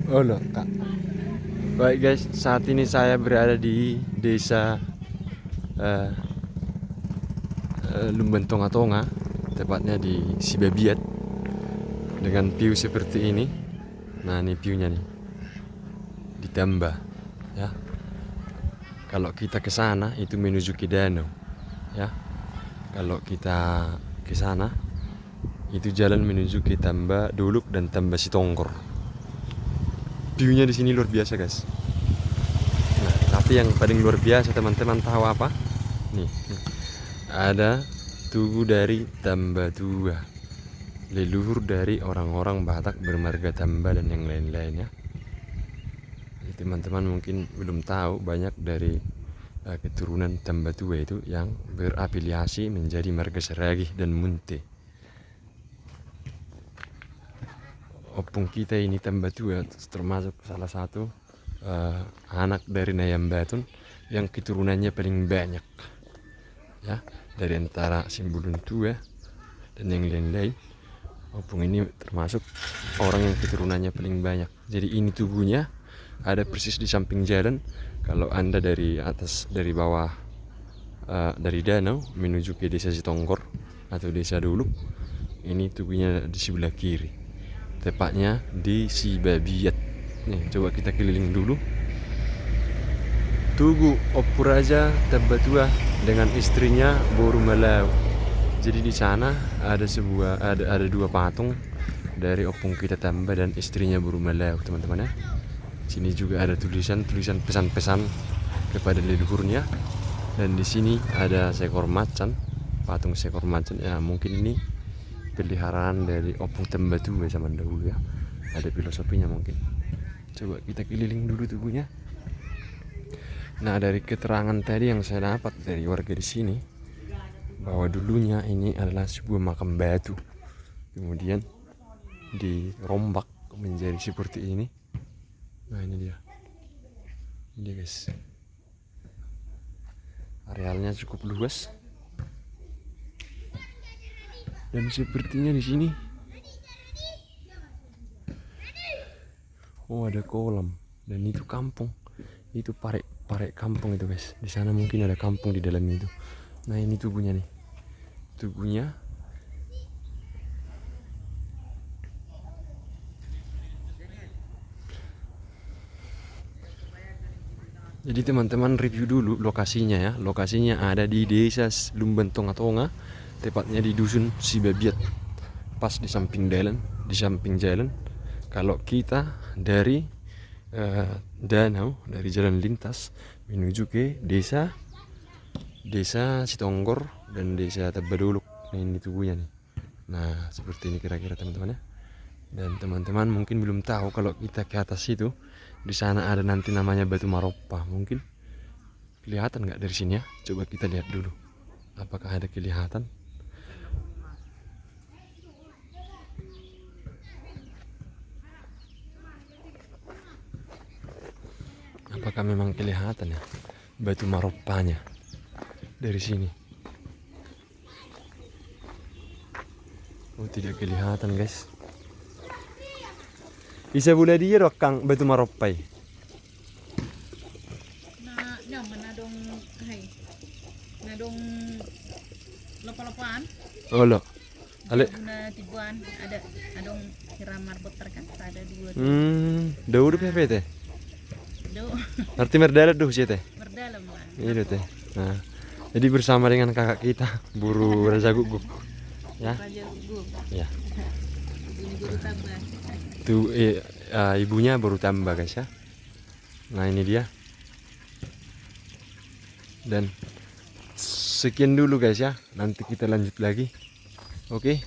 Oh loh kak. Baik guys, saat ini saya berada di desa eh, Lumbentonga-Tonga, tepatnya di Sibabiat, dengan view seperti ini. Nah ini viewnya nih, ditambah ya. Kalau kita ke sana itu menuju ke danau, ya. Kalau kita ke sana itu jalan menuju ke Tambak Duluk dan Tambak Sitongkor. Viewnya di sini luar biasa guys. Nah, tapi yang paling luar biasa teman-teman tahu apa? Nih, ada tugu dari Tambatua, leluhur dari orang-orang Batak bermarga Tamba dan yang lain-lainnya. Jadi teman-teman mungkin belum tahu banyak dari keturunan Tambatua itu yang berafiliasi menjadi marga Seragih dan Munte. Opung kita ini Tambatua termasuk salah satu anak dari Nayam Batun yang keturunannya paling banyak, ya, dari antara Simbulun Tua dan yang lain-lain. Opung ini termasuk orang yang keturunannya paling banyak. Jadi ini tubuhnya ada persis di samping jalan. Kalau anda dari atas, dari bawah, dari danau menuju ke desa Sitongkor atau desa Duluk, ini tubuhnya di sebelah kiri, tepatnya di Sibabiat. Nih, coba kita keliling dulu. Tugu Opuraja Tabatua dengan istrinya Boru Malau. Jadi di sana ada dua patung dari opung kita Tamba dan istrinya Boru Malau, teman-teman ya. Sini juga ada tulisan pesan-pesan kepada leluhurnya. Dan di sini ada seekor macan, patung seekor macan. Ya, mungkin ini peliharaan dari opung Tambatua zaman dahulu ya. Ada filosofinya mungkin. Coba kita keliling dulu tubuhnya. Nah, dari keterangan tadi yang saya dapat dari warga di sini, bahwa dulunya ini adalah sebuah makam batu, kemudian dirombak menjadi seperti ini. Nah ini dia guys, arealnya cukup luas dan sepertinya di sini ada kolam dan itu kampung, itu pare kampung itu guys. Di sana mungkin ada kampung di dalam itu. Nah ini tubuhnya nih, tubuhnya jadi teman-teman review dulu lokasinya ya. Lokasinya ada di desa Lumbentonga-Tonga, tepatnya di dusun Sibabiat, pas di samping jalan. Kalau kita dari danau, dari jalan lintas menuju ke desa Sitongkor dan desa Tabaduluk. Nah ini tubuhnya nih. Nah seperti ini kira-kira teman-teman ya. Dan teman-teman mungkin belum tahu kalau kita ke atas itu, di sana ada nanti namanya Batu Maroppa. Mungkin kelihatan nggak dari sini ya? Coba kita lihat dulu. Apakah ada kelihatan? Apakah memang kelihatan ya Batu Maroppanya dari sini? Oh tidak kelihatan guys. Bisa boleh dia kang Batu Maroppai. Na nyaman nadong hay. Nadong lopa-lopaan. Oh lo. Ale. Guna tibuan ada adong hiramar botar kan ada dua. Daur pepe teh. Do Arti merdalat duh sih teh. berdalam lah. Itu teh. Nah, jadi bersama dengan kakak kita buru Raja Guguk. Ya. Raja Gugu. Ya. Ini guru tambah. Tuh ibunya baru tambah guys ya. Nah ini dia. Dan sekian dulu guys ya. Nanti kita lanjut lagi. Oke.